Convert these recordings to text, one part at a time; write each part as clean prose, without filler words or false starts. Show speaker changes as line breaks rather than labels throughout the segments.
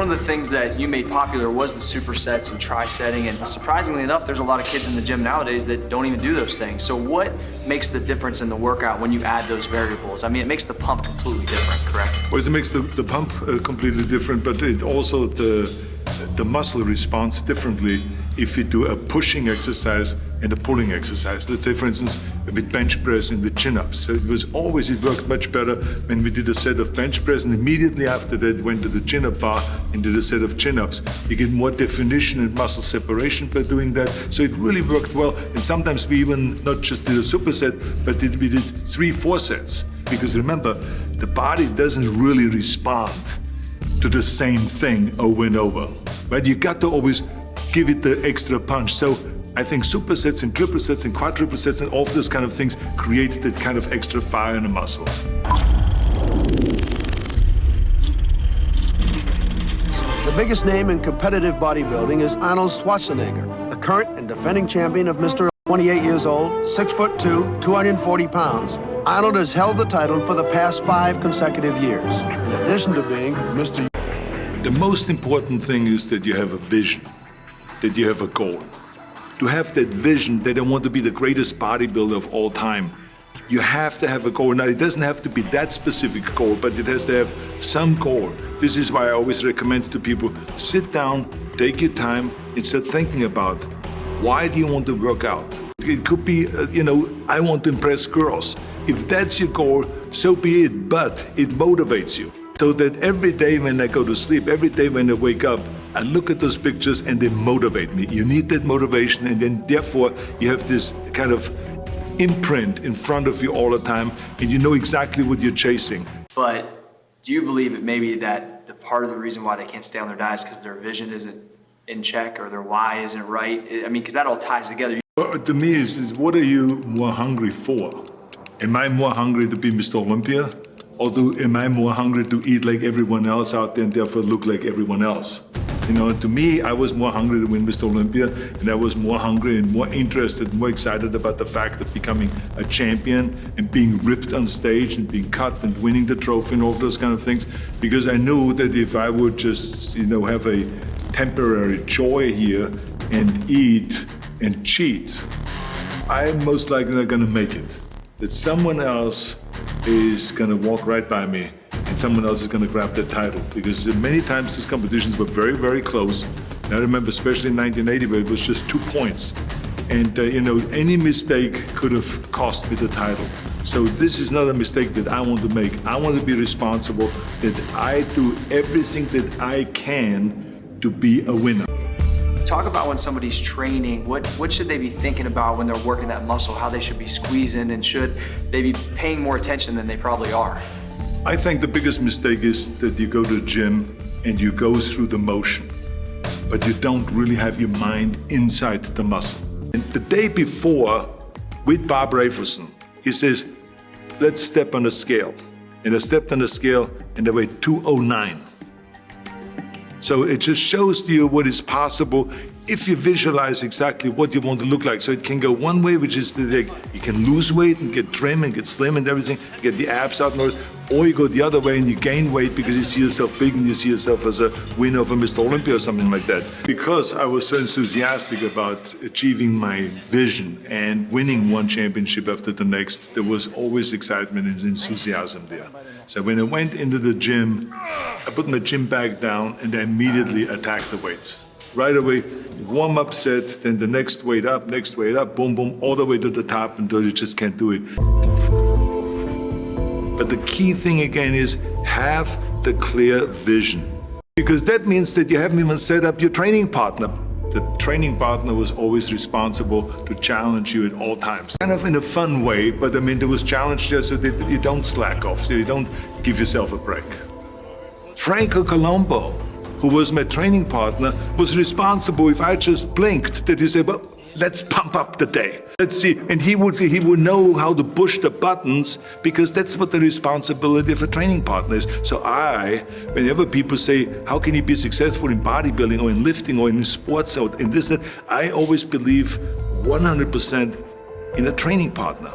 One of the things that you made popular was the supersets and tri-setting, and surprisingly enough, there's a lot of kids in the gym nowadays that don't even do those things. So what makes the difference in the workout when you add those variables? I mean, it makes the pump completely different, correct?
Well, it makes the pump completely different, but it also the muscle responds differently if you do a pushing exercise and a pulling exercise. Let's say, for instance, with bench press and with chin-ups. So it worked much better when we did a set of bench press, and immediately after that went to the chin-up bar and did a set of chin-ups. You get more definition and muscle separation by doing that. So it really worked well. And sometimes we even not just did a superset, but we did 3-4 sets. Because remember, the body doesn't really respond to the same thing over and over. Right? You got to always give it the extra punch. So I think supersets and triple sets and quadruple sets and all of those kind of things create that kind of extra fire in the muscle.
The biggest name in competitive bodybuilding is Arnold Schwarzenegger, the current and defending champion of Mr. 28 years old, 6'2", 240 pounds. Arnold has held the title for the past 5 consecutive years, in addition to being Mr.
The most important thing is that you have a vision, that you have a goal. To have that vision that I want to be the greatest bodybuilder of all time, you have to have a goal. Now, it doesn't have to be that specific goal, but it has to have some goal. This is why I always recommend to people, sit down, take your time, and start thinking about, why do you want to work out? It could be, I want to impress girls. If that's your goal, so be it, but it motivates you. So that every day when I go to sleep, every day when I wake up, I look at those pictures and they motivate me. You need that motivation, and then therefore you have this kind of imprint in front of you all the time, and you know exactly what you're chasing.
But do you believe it maybe that the part of the reason why they can't stay on their diet is because their vision isn't in check or their why isn't right? I mean, because that all ties together.
To me, is what are you more hungry for? Am I more hungry to be Mr. Olympia? Or am I more hungry to eat like everyone else out there and therefore look like everyone else? To me, I was more hungry to win Mr. Olympia, and I was more hungry and more interested, more excited about the fact of becoming a champion and being ripped on stage and being cut and winning the trophy and all those kind of things. Because I knew that if I would just, have a temporary joy here and eat and cheat, I'm most likely not gonna make it. That someone else is gonna walk right by me and someone else is gonna grab the title. Because many times these competitions were very, very close. And I remember especially in 1980 where it was just 2 points. And any mistake could have cost me the title. So this is not a mistake that I want to make. I want to be responsible, that I do everything that I can to be a winner.
Talk about when somebody's training, what should they be thinking about when they're working that muscle, how they should be squeezing, and should they be paying more attention than they probably are?
I think the biggest mistake is that you go to the gym and you go through the motion, but you don't really have your mind inside the muscle. And the day before, with Bob Raferson, he says, let's step on a scale. And I stepped on the scale and I weighed 209. So it just shows you what is possible if you visualize exactly what you want to look like. So it can go one way, which is that you can lose weight and get trim and get slim and everything, get the abs out and all this. Or you go the other way and you gain weight because you see yourself big and you see yourself as a winner of a Mr. Olympia or something like that. Because I was so enthusiastic about achieving my vision and winning one championship after the next, there was always excitement and enthusiasm there. So when I went into the gym, I put my gym bag down and I immediately attacked the weights. Right away, warm-up set, then the next weight up, boom, boom, all the way to the top until you just can't do it. But the key thing again is have the clear vision. Because that means that you haven't even set up your training partner. The training partner was always responsible to challenge you at all times. Kind of in a fun way, but there was challenge there so that you don't slack off, so you don't give yourself a break. Franco Colombo, who was my training partner, was responsible if I just blinked, that he said, well, let's pump up the day. Let's see. And he would know how to push the buttons, because that's what the responsibility of a training partner is. So whenever people say, how can you be successful in bodybuilding or in lifting or in sports or in this, that, I always believe 100% in a training partner.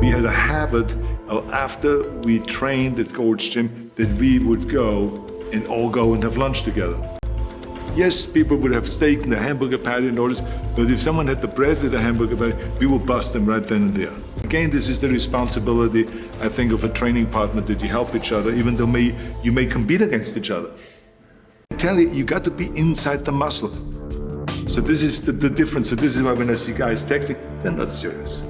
We had a habit of after we trained at Gold's Gym that we would go and all go and have lunch together. Yes, people would have steak and a hamburger patty and all this, but if someone had the bread with a hamburger patty, we would bust them right then and there. Again, this is the responsibility, I think, of a training partner, that you help each other, even though you may compete against each other. I tell you, you got to be inside the muscle. So this is the difference. So this is why when I see guys texting, they're not serious.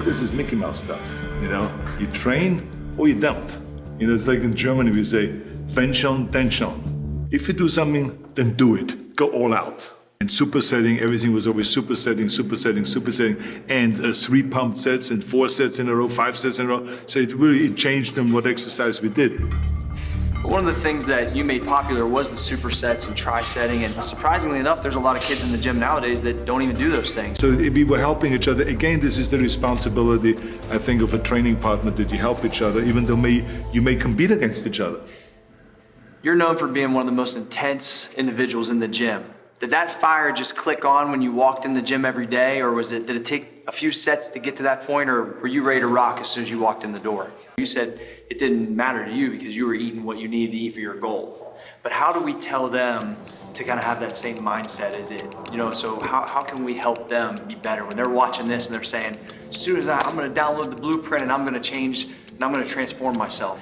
This is Mickey Mouse stuff, you know? You train or you don't. You know, it's like in Germany we say, wenn schon, denn schon. If you do something, then do it. Go all out. And supersetting, everything was always supersetting, and 3 pumped sets and 4 sets in a row, 5 sets in a row. So it changed in what exercise we did.
One of the things that you made popular was the supersets and tri-setting, and surprisingly enough, there's a lot of kids in the gym nowadays that don't even do those things.
So we were helping each other. Again, this is the responsibility, I think, of a training partner, that you help each other, even though you may compete against each other.
You're known for being one of the most intense individuals in the gym. Did that fire just click on when you walked in the gym every day, or did it take a few sets to get to that point, or were you ready to rock as soon as you walked in the door? You said it didn't matter to you because you were eating what you needed to eat for your goal. But how do we tell them to kind of have that same mindset as it, you know, so how can we help them be better when they're watching this and they're saying, as soon as I'm gonna download the blueprint and I'm gonna change and I'm gonna transform myself?